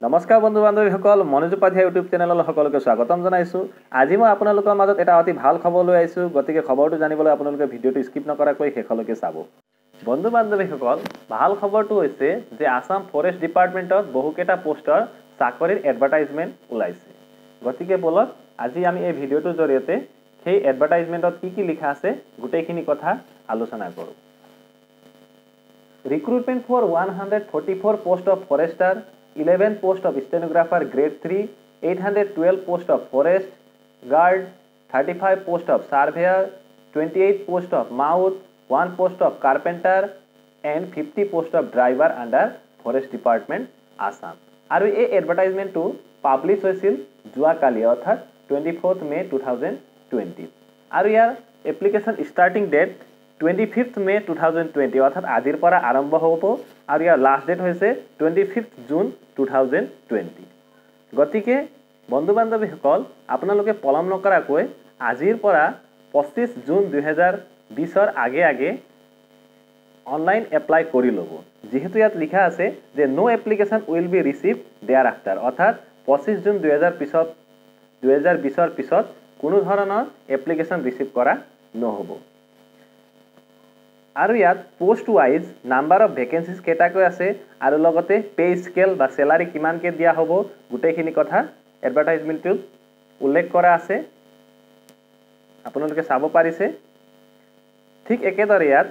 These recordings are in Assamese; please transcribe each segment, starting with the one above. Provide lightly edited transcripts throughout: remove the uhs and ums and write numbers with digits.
नमस्कार बंधु बान्धवीসকল মনোজ উপাধ্যায় ইউটিউব চেনেললৈ সকলোকে স্বাগতম জনাইছোঁ। আজি মই আপোনালোকৰ মাজত এটা অতি ভাল খবৰ লৈ আহিছোঁ, গতিকে খবৰটো জানিবলৈ আপোনালোকে ভিডিঅ'টো স্কিপ নকৰাকৈ শেষলৈকে চাব। বন্ধু বান্ধৱীসকল, ভাল খবৰটো হৈছে যে আসাম ফৰেষ্ট ডিপাৰ্টমেণ্টত বহুকেইটা পোষ্টৰ চাকৰিৰ এডভাৰটাইজমেণ্ট ওলাইছে। গতিকে বলক আজি আমি এই ভিডিঅ'টোৰ জৰিয়তে সেই এডভাৰটাইজমেণ্টত কি লিখা আছে গোটেইখিনি কথা আলোচনা কৰোঁ। Recruitment for 144 post of forester, 11 post of stenographer grade 3, 812 post of forest guard, 35 post of surveyor, 28 post of mouth, 1 post of carpenter and 50 post of driver under forest department Assam. আৰু এই এডভাৰটাইজমেণ্টটো পাব্লিছ হৈছিল যোৱাকালি অৰ্থাৎ 24 মে 2020 আৰু ইয়াৰ এপ্লিকেশ্যন ষ্টাৰ্টিং ডেট 25 মে 2020 অৰ্থাৎ আজিৰ পৰা আৰম্ভ হ'ব আৰু ইয়াৰ লাষ্ট ডেট হৈছে 25 জুন 2020। গতিকে বন্ধু বান্ধৱীসকল আপোনালোকে পলম নকৰাকৈ আজিৰ পৰা 25 জুন 2020 আগে আগে অনলাইন এপ্লাই কৰি ল'ব। যেহেতু ইয়াত লিখা আছে যে no application will be received thereafter অৰ্থাৎ 25 জুন 2020 পিছত কোনো ধৰণৰ এপ্লিকেশ্যন ৰিচিভ কৰা নহ'ব। আৰু ইয়াত post wise number of vacancies কেইটাকৈ আছে আৰু লগতে পে স্কেল বা চেলাৰী কিমানকৈ দিয়া হ'ব গোটেইখিনি কথা এডভাৰটাইজমেণ্টটোত উল্লেখ কৰা আছে, আপোনালোকে চাব পাৰিছে। ঠিক একেদৰে ইয়াত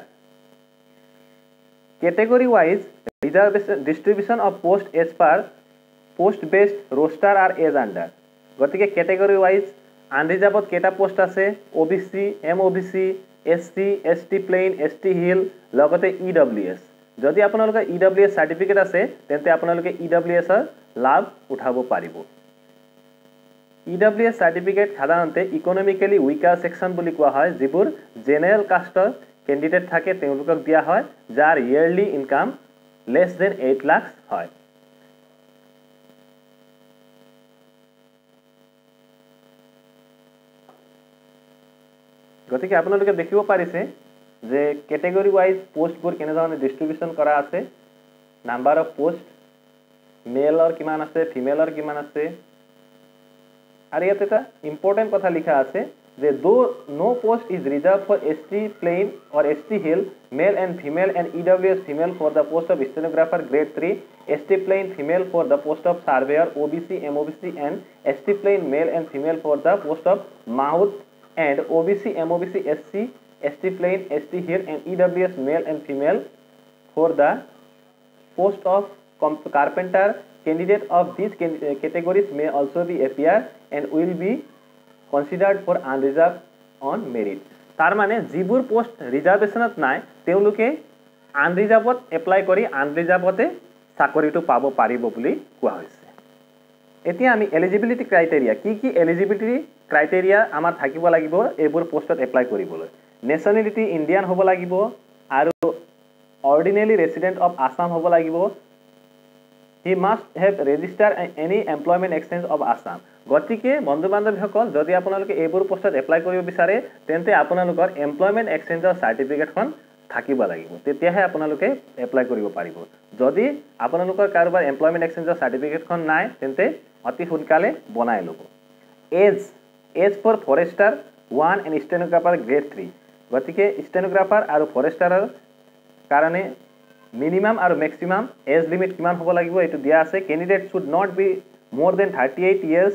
category wise reservation distribution of post as per post based roster are as under. গতিকে কেটেগৰী ৱাইজ আনৰিজাৰ্ভত কেইটা পোষ্ট আছে OBC, MOBC, SC, ST plain, ST hill লগতে EWS। যদি আপোনালোকৰ EWS চাৰ্টিফিকেট আছে তেন্তে আপোনালোকে EWSৰ লাভ উঠাব পাৰিব। EWS চাৰ্টিফিকেট সাধাৰণতে ইকনমিকেলি উইকাৰ ছেকশ্যন বুলি কোৱা হয়, যিবোৰ জেনেৰেল কাষ্টৰ কেণ্ডিডেট থাকে তেওঁলোকক দিয়া হয় যাৰ yearly income less than 8 lakh হয়। গতিকে আপোনালোকে দেখিব পাৰিছে যে কেটেগৰী ৱাইজ পোষ্টবোৰ কেনেধৰণে ডিষ্ট্ৰিবিউশ্যন কৰা আছে, নাম্বাৰ অফ পোষ্ট মেলৰ কিমান আছে, ফিমেলৰ কিমান আছে। আৰু ইয়াত এটা ইম্পৰ্টেণ্ট কথা লিখা আছে যে though no post is reserved for ST plain or ST hill male and female and EWS female for the post of stenographer grade 3, ST plain female for the post of surveyor OBC, MOBC and ST plain male and female for the post of mahout and OBC, MOBC, SC, ST plain, ST hill and EWS male and female for the post of carpenter. Candidate of these categories may also be appear and will be considered for unreserved on merit. তাৰ মানে যিবোৰ পোষ্ট ৰিজাৰ্ভেশ্যনত নাই তেওঁলোকে আনৰিজাৰ্ভত এপ্লাই কৰি আনৰিজাৰ্ভতে চাকৰিটো পাব পাৰিব বুলি কোৱা হৈছে। এতিয়া আমি এলিজিবিলিটি ক্ৰাইটেৰিয়া কি এলিজিবিলিটি ক্ৰাইটেৰিয়া আমাৰ থাকিব লাগিব এইবোৰ পোষ্টত এপ্লাই কৰিবলৈ। নেশ্যনেলিটি ইণ্ডিয়ান হ'ব লাগিব আৰু অৰ্ডিনেলি ৰেচিডেণ্ট অফ আছাম হ'ব লাগিব। He must have register any employment exchange of Assam. গতিকে বন্ধু বান্ধৱীসকল যদি আপোনালোকে এইবোৰ পোষ্টত এপ্লাই কৰিব বিচাৰে তেন্তে আপোনালোকৰ এমপ্লয়মেণ্ট এক্সচেঞ্জৰ চাৰ্টিফিকেটখন থাকিব লাগিব, তেতিয়াহে আপোনালোকে এপ্লাই কৰিব পাৰিব। যদি আপোনালোকৰ কাৰোবাৰ এমপ্লয়মেণ্ট এক্সচেঞ্জৰ চাৰ্টিফিকেটখন নাই তেন্তে অতি সোনকালে বনাই ল'ব। As for forester 1 and stenographer grade 3। গতিকে ষ্টেনোগ্ৰাফাৰ আৰু ফৰেষ্টাৰৰ কাৰণে মিনিমাম আৰু মেক্সিমাম এজ লিমিট কিমান হ'ব লাগিব এইটো দিয়া আছে। Candidate should not be more than 38 years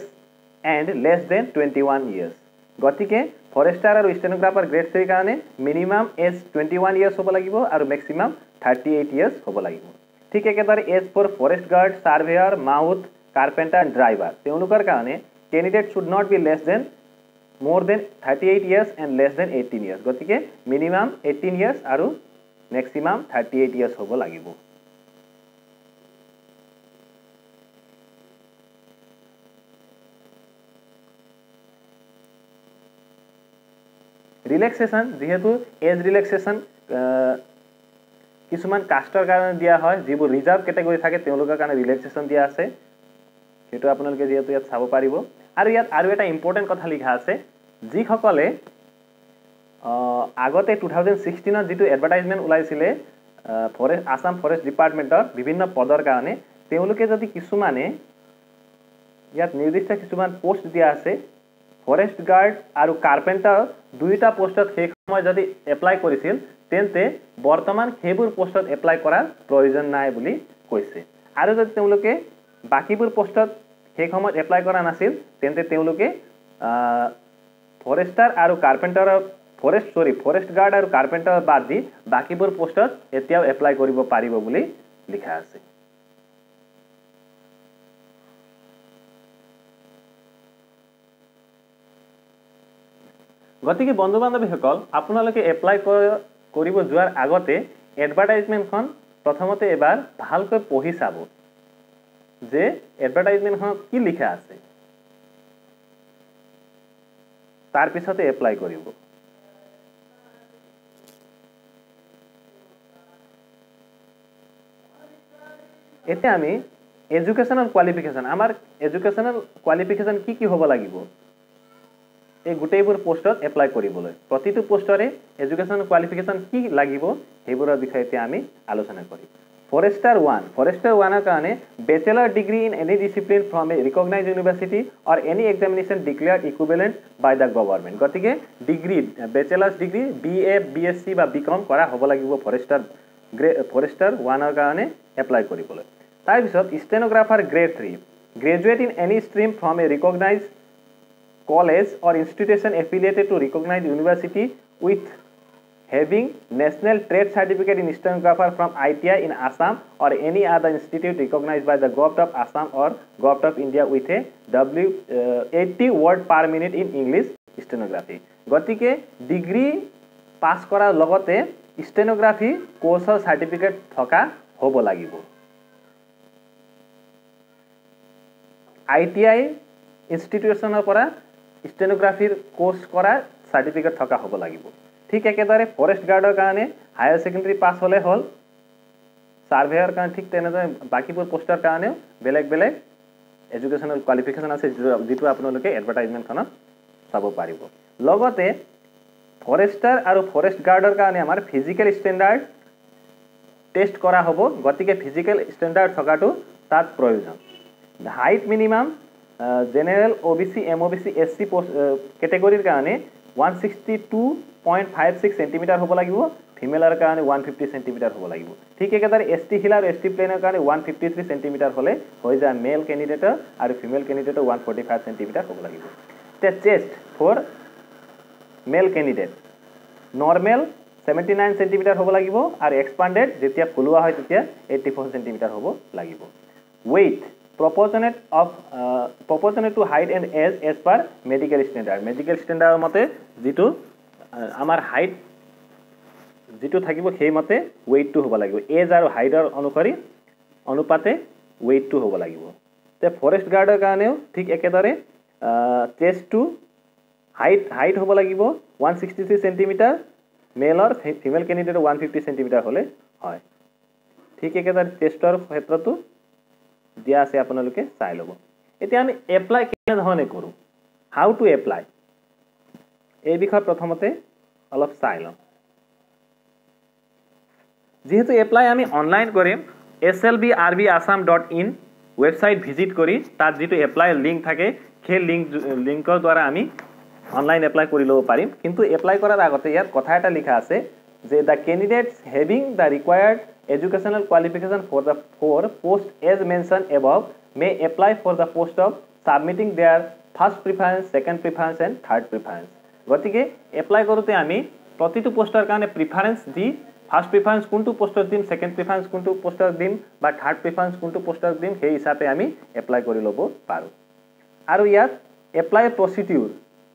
and less than 21 years। গতিকে ফৰেষ্টাৰ আৰু ষ্টেনোগ্ৰাফাৰ গ্ৰেড 3 কাৰণে মিনিমাম এজ 21 years হ'ব লাগিব আৰু মেক্সিমাম 38 years হ'ব লাগিব। ঠিক একেদৰে as for forest guard, surveyor, mahout, carpenter and driver তেওঁলোকৰ কাৰণে candidate should not be less than more than 38 years and less than 18 years। গতিকে মিনিমাম 18 years আৰু মেক্সিমাম 38 years হ'ব লাগিব। ৰিলেক্সেশ্যন যিহেতু এজ ৰিলেক্সেশ্যন কিছুমান কাষ্টৰ কাৰণে দিয়া হয়, যিবোৰ ৰিজাৰ্ভ কেটেগৰী থাকে তেওঁলোকৰ কাৰণে ৰিলেক্সেশ্যন দিয়া আছে, সেইটো আপোনালোকে যিহেতু ইয়াত চাব পাৰিব। আৰু ইয়াত আৰু এটা ইম্পৰ্টেণ্ট কথা লিখা আছে, যিসকলে আগতে 2016 যিটো এডভাৰটাইজমেণ্ট ওলাইছিলে আসাম ফৰেষ্ট ডিপাৰ্টমেণ্টৰ বিভিন্ন পদৰ কাৰণে তেওঁলোকে যদি কিছুমানে ইয়াত নিৰ্দিষ্ট কিছুমান পোষ্ট দিয়া আছে ফৰেষ্ট গাৰ্ড আৰু কাৰ্পেণ্টাৰ দুইটা পোষ্টত সেই সময় যদি এপ্লাই কৰিছিল তেন্তে বৰ্তমান সেইবোৰ পোষ্টত এপ্লাই কৰাৰ প্ৰয়োজন নাই বুলি কৈছে আৰু যদি তেওঁলোকে বাকিবোৰ পোষ্টত সেই সময়ত এপ্লাই কৰা নাছিল তেন্তে তেওঁলোকে ফৰেষ্টাৰ আৰু কাৰ্পেণ্টাৰ ফৰেষ্ট গাৰ্ড আৰু কাৰ্পেণ্টাৰ বাদ দি বাকিবোৰ পোষ্টত এতিয়াও এপ্লাই কৰিব পাৰিব বুলি লিখা আছে গতিকে বন্ধু বান্ধৱীসকল আপোনালোকে এপ্লাই কৰিব যোৱাৰ আগতে এডভাৰটাইজমেণ্টখন প্ৰথমতে এবাৰ ভালকৈ পঢ়ি চাব যে এডভাৰটাইজমেণ্টখনত কি লিখা আছে তাৰ পিছতে এপ্লাই কৰিব এতিয়া আমি এডুকেশ্যনাল কোৱালিফিকেশ্যন আমাৰ এডুকেশ্যনাল কোৱালিফিকেশ্যন কি হ'ব লাগিব এই গোটেইবোৰ পোষ্টত এপ্লাই কৰিবলৈ প্ৰতিটো পোষ্টৰে এডুকেশ্যনাল কোৱালিফিকেশ্যন কি লাগিব সেইবোৰৰ বিষয়ে এতিয়া আমি আলোচনা কৰিম ফৰেষ্টাৰ 1 কাৰণে bachelor degree in any discipline from a recognised university or any examination declared equivalent by the government গতিকে degree bachelors degree BA BSc বা BCom কৰা হ'ব লাগিব ফৰেষ্টাৰ 1 কাৰণে এপ্লাই কৰিবলৈ তাৰপিছত stenographer grade 3 graduate in any stream from a recognised college or institution affiliated to recognized university with having national trade certificate in stenographer from ITI in Assam or any other institute recognized by the Government of Assam or Government of India with a 80 word per minute in English stenography গতিকে ডিগ্ৰী পাস কৰাৰ লগতে ষ্টেনোগ্ৰাফি কোৰ্সৰ সাৰ্টিফিকেট থকা হ'ব লাগিব ITI ইনষ্টিটিউচনৰ পৰা ষ্টেনোগ্ৰাফিৰ কোৰ্স কৰা সাৰ্টিফিকেট থকা হ'ব লাগিব ঠিক একেদৰে ফৰেষ্ট গাৰ্ডৰ কাৰণে হায়াৰ সেকেন্ডাৰী পাস হলে হল সাৰ্ভেয়াৰ কাৰণে ঠিক তেনেদৰে বাকিবোৰ পোষ্টৰ কাৰণে বেলেগ বেলেগ এডুকেশ্যনাল কোৱালিফিকেশ্যন আছে যেটো আপোনালোকে এডভাৰটাইজমেণ্টখনত চাব পাৰিব লগতে ফৰেষ্টাৰ আৰু ফৰেষ্ট গাৰ্ডৰ কাৰণে আমাৰ ফিজিক্যাল ষ্টেণ্ডাৰ্ড টেষ্ট কৰা হ'ব গতিকে ফিজিক্যাল ষ্টেণ্ডাৰ্ড থকাটো তাত প্ৰয়োজন height minimum general OBC MOBC SC category কাৰণে 162.56 cm হ'ব লাগিব ফিমেলৰ কাৰণে 150 cm হ'ব লাগিব ঠিক একেদৰে ST হিল আৰু ST প্লেনৰ কাৰণে 153 cm হলে হৈ যায় মেল ক্যান্ডিডেটৰ আৰু ফিমেল ক্যান্ডিডেটৰ 145 cm হ'ব লাগিব তে চেষ্ট ফৰ মেল ক্যান্ডিডেট নৰমাল 79 cm হ'ব লাগিব আৰু এক্সপান্ডেড যেতিয়া ফুলোৱা হয় তেতিয়া 84 cm হ'ব লাগিব weight proportionate to height and age as per medical standard মতে যেটো আমাৰ হাইট যেটো থাকিব সেই মতে weight টো হ'ব লাগিব এজ আৰু হাইটৰ অনুপাতে weight টো হ'ব লাগিব তে ফৰেষ্ট গাৰ্ডৰ কাৰণেও ঠিক একেদৰে চেষ্ট টু হাইট হ'ব লাগিব 163 cm মেল আৰু ফিমেল ক্যান্ডিডেট 150 cm হলে হয় ঠিক একেদৰে চেষ্টৰ ক্ষেত্ৰটো দিয়া আছে আপোনালোকে চাই লব এতিয়া আমি এপ্লাই কেনে ধৰণে কৰো হাউ টু এপ্লাই এই বিষয় প্ৰথমতে অলপ চাই লম যেহেতু এপ্লাই আমি অনলাইন কৰিম slbrbasam.in ওয়েবসাইট ভিজিট কৰি তাত যেটো এপ্লাই লিংক থাকে সেই লিংকৰ দ্বাৰা আমি অনলাইন এপ্লাই কৰি লব পাৰিম কিন্তু এপ্লাই কৰাৰ আগতে ইয়াত কথা এটা লিখা আছে যে the candidates having the required educational qualification for post as mentioned above may apply for the post of submitting their first preference, second preference and third preference. গতিকে এপ্লাই কৰোতে আমি প্ৰতিটো পোষ্টৰ কাৰণে প্ৰিফাৰেন্স দি ফাৰ্স্ট প্ৰিফাৰেন্স কোনটো পোষ্টৰ দিম সেকেন্ড প্ৰিফাৰেন্স কোনটো পোষ্টৰ দিম বা থাৰ্ড প্ৰিফাৰেন্স কোনটো পোষ্টৰ দিম সেই হিচাপে আমি এপ্লাই কৰি লব পাৰো আৰু ইয়াত এপ্লাই প্ৰচিডিউৰ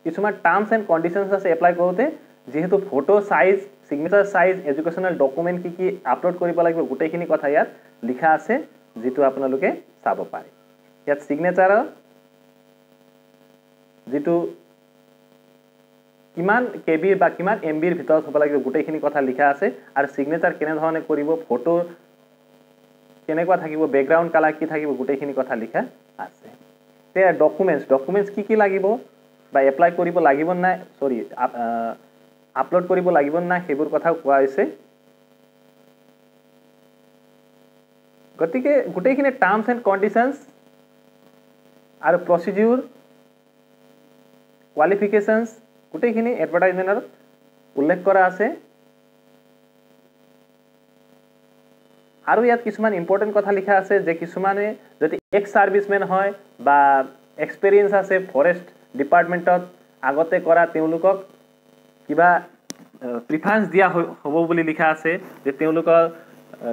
কিছুমান টাৰ্মছ এণ্ড কণ্ডিশনছ আছে এপ্লাই কৰোতে যেহেতু photo size signature size educational document কি আপলোড কৰিব লাগিব গোটেইখিনি কথা ইয়াত লিখা আছে যেটো আপোনালোকে চাব পাৰে ইয়াত সিগনেচাৰ যেটো কিমান KB বা কিমান MB ৰ ভিতৰত হ'ব লাগিব গোটেইখিনি কথা লিখা আছে আৰু সিগনেচাৰ কেনে ধৰণে কৰিব ফটো কেনেকুৱা থাকিব ব্যাকগ্ৰাউণ্ড কালাৰ কি থাকিব গোটেইখিনি কথা লিখা আছে তে ডকুমেন্টস কি লাগিব বা এপ্লাই কৰিব লাগিব না সৰি আপলোড কৰিব লাগিব না সেইবোৰ কথা কোৱা হৈছে গতিকে গোটেইখিনি টাৰ্মস এন্ড কন্ডিশনস আৰ প্ৰসিডিউৰ কোয়ালিফিকেশনস গোটেইখিনি এডভাৰ্টাইজমেন্টৰ উল্লেখ কৰা আছে আৰু ইয়াত কিছুমান ইম্পৰ্টেন্ট কথা লিখা আছে যে কিছুমানে যদি এক্স সাৰ্ভিসম্যান হয় বা এক্সপেৰিয়েন্স আছে ফৰেষ্ট ডিপাৰ্টমেন্টত আগতে কৰা তেওঁলোকক কিবা প্ৰিফাৰেন্স দিয়া হ'ব বুলি লিখা আছে যে তেওঁলোকৰ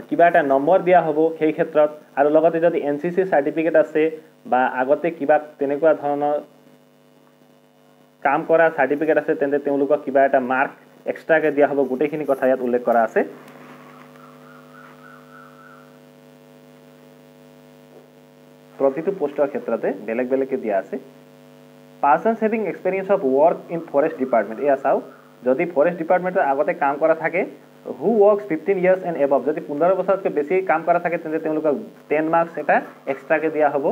কিবা এটা নম্বৰ দিয়া হ'ব সেই ক্ষেত্ৰত আৰু লগতে যদি এনসিসি সাৰ্টিফিকেট আছে বা আগতে কিবা তেনেকুৱা ধৰণৰ কাম কৰা সাৰ্টিফিকেট আছে তেন্তে তেওঁলোকক কিবা এটা মাৰ্ক এক্সট্ৰাকে দিয়া হ'ব গোটেইখিনি কথা ইয়াত উল্লেখ কৰা আছে प्रतिटु पोस्टर क्षेत्रते बेलेग बेलेग के दिया আছে persons having experience of work in forest department ए आसाओ जदि फॉरेस्ट डिपार्टमेंट आगते काम करा थाके who works 15 years and above जदि 15 बছर के बेसी काम करा थाके तेंते तेनुका 10 मार्क्स एटा एक्स्ट्रा के दिया हबो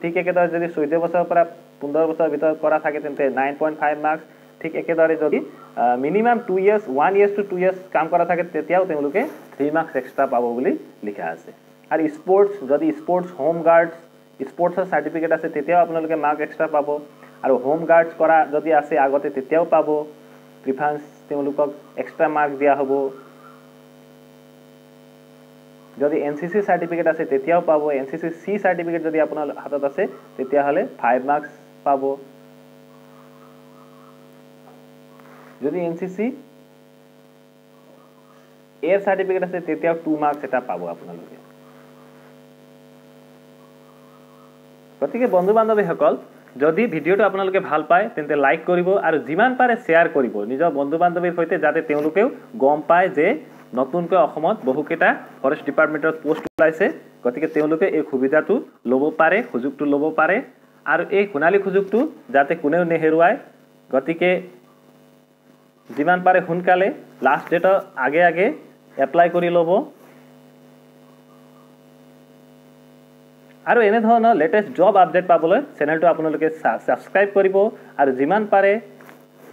ठीक एकेदरे जदि 14 बছर পৰা 15 বছৰ ভিতৰ কৰা থাকে তেন্তে 9.5 মাৰ্কস ঠিক একেদৰে যদি minimum 2 years 1 years to 2 years কাম করা থাকে তেতিয়াও তেনুলোকে 3 মার্কস এক্সট্রা পাবো বুলি লিখা আছে আর স্পোর্টস যদি sports home guards sports certificate আছে তেতিয়াও আপোনালোকে মার্ক এক্সট্রা পাবো আর হোম গার্ডস কৰা যদি আছে আগতে তেতিয়াও পাবো প্রিফারেন্স তেনুলোকক এক্সট্রা মার্ক দিয়া হবো যদি এনসিসি সার্টিফিকেট আছে তেতিয়াও পাবো এনসিসি সি সার্টিফিকেট যদি আপোনাৰ হাতত আছে তেতিয়া হলে 5 মার্কস পাবো যদি এনসিসি এর সার্টিফিকেট আছে তেতিয়াও 2 মার্কস এটা পাবো আপোনালোকে গতিকে বন্ধু বান্ধৱীসকল যদি ভিডিওটো আপোনালোকে ভাল পায় তেন্তে লাইক কৰিব আৰু যিমান পাৰে শেয়াৰ কৰিব নিজৰ বন্ধু বান্ধৱীৰ সৈতে যাতে তেওঁলোকেও গম পায় যে নতুনকৈ অসমত বহুকেইটা ফৰেষ্ট ডিপাৰ্টমেন্টৰ পোষ্ট ওলাইছে গতিকে তেওঁলোকে এই সুবিধাটো ল'ব পাৰে সুযোগটো ল'ব পাৰে আৰু এই সোণালী সুযোগটো যাতে কোনেও নেহেৰুৱায় গতিকে যিমান পাৰে সোনকালে লাষ্ট ডেটৰ আগে আগে এপ্লাই কৰি ল'ব আৰু এনে ধৰণৰ লেটেষ্ট জব আপডেট পাবলৈ চেনেলটো আপোনালোকে সাবস্ক্ৰাইব কৰিব আৰু যিমান পাৰে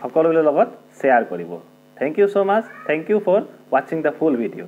সকলোৰে লগত শেয়াৰ কৰিব thank you so much thank you for watching the full video